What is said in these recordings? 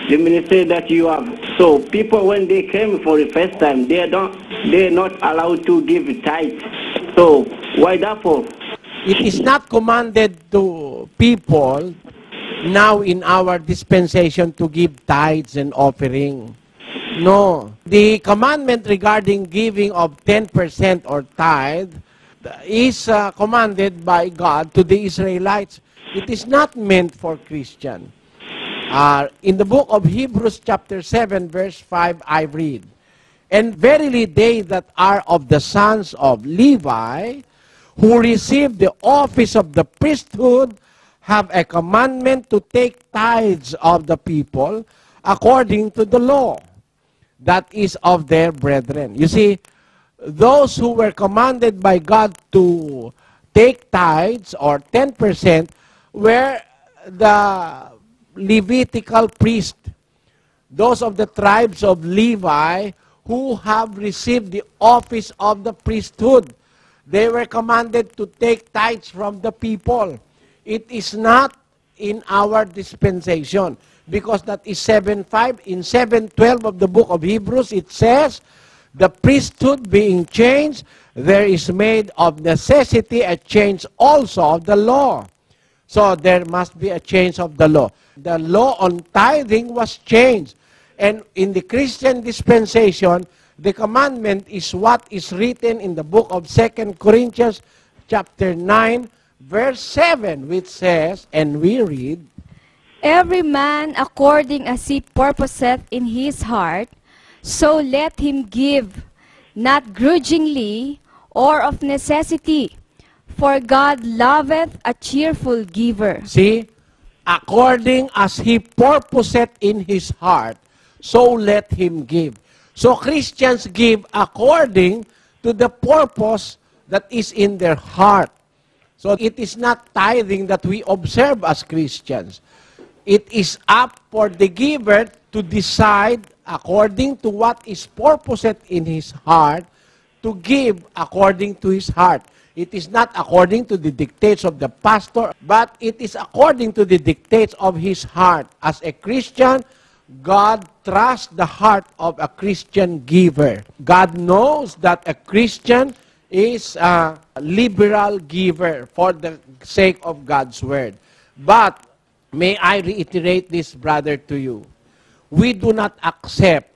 the ministry that you have. So people, when they came for the first time, they're not allowed to give tithes. So why therefore? It is not commanded to people now in our dispensation to give tithes and offering. No. The commandment regarding giving of 10% or tithe is commanded by God to the Israelites. It is not meant for Christian. In the book of Hebrews chapter 7 verse 5 I read, "And verily they that are of the sons of Levi, who receive the office of the priesthood, have a commandment to take tithes of the people according to the law that is of their brethren." You see, those who were commanded by God to take tithes or 10% were the Levitical priest, those of the tribes of Levi who have received the office of the priesthood. They were commanded to take tithes from the people. It is not in our dispensation because that is 7:5. In 7:12 of the book of Hebrews, it says, "The priesthood being changed, there is made of necessity a change also of the law." So there must be a change of the law. The law on tithing was changed. And in the Christian dispensation, the commandment is what is written in the book of 2 Corinthians chapter 9, verse 7, which says, and we read, "Every man according as he purposeth in his heart, so let him give, not grudgingly or of necessity, for God loveth a cheerful giver." See, according as he purposeth in his heart, so let him give. So Christians give according to the purpose that is in their heart. So it is not tithing that we observe as Christians. It is up for the giver to decide according to what is purposed in his heart to give according to his heart. It is not according to the dictates of the pastor, but it is according to the dictates of his heart. As a Christian, God trusts the heart of a Christian giver. God knows that a Christian is a liberal giver for the sake of God's word. But may I reiterate this, brother, to you. We do not accept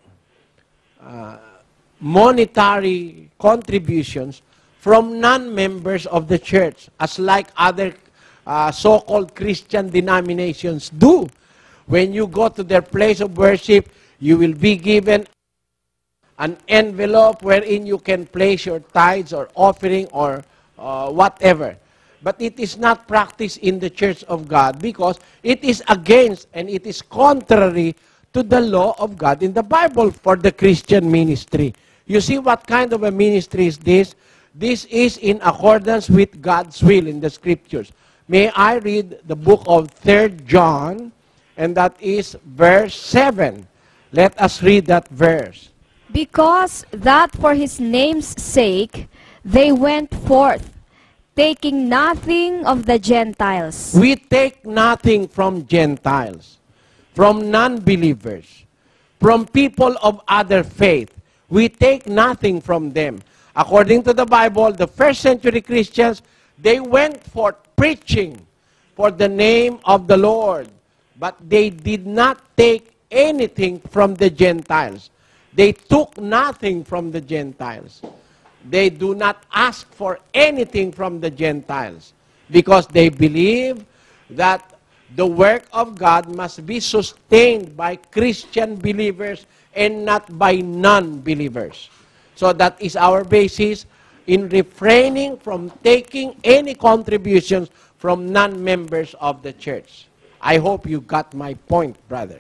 monetary contributions from non-members of the church, as like other so-called Christian denominations do. When you go to their place of worship, you will be given an envelope wherein you can place your tithes or offering or whatever. But it is not practiced in the church of God because it is against and it is contrary to the law of God in the Bible for the Christian ministry. You see what kind of a ministry is this? This is in accordance with God's will in the Scriptures. May I read the book of 3 John, and that is verse 7. Let us read that verse. "Because that for his name's sake they went forth, taking nothing of the Gentiles." We take nothing from Gentiles, from non-believers, from people of other faith. We take nothing from them. According to the Bible, the first century Christians, they went forth preaching for the name of the Lord. But they did not take anything from the Gentiles. They took nothing from the Gentiles. They do not ask for anything from the Gentiles because they believe that the work of God must be sustained by Christian believers and not by non-believers. So that is our basis in refraining from taking any contributions from non-members of the church. I hope you got my point, brother.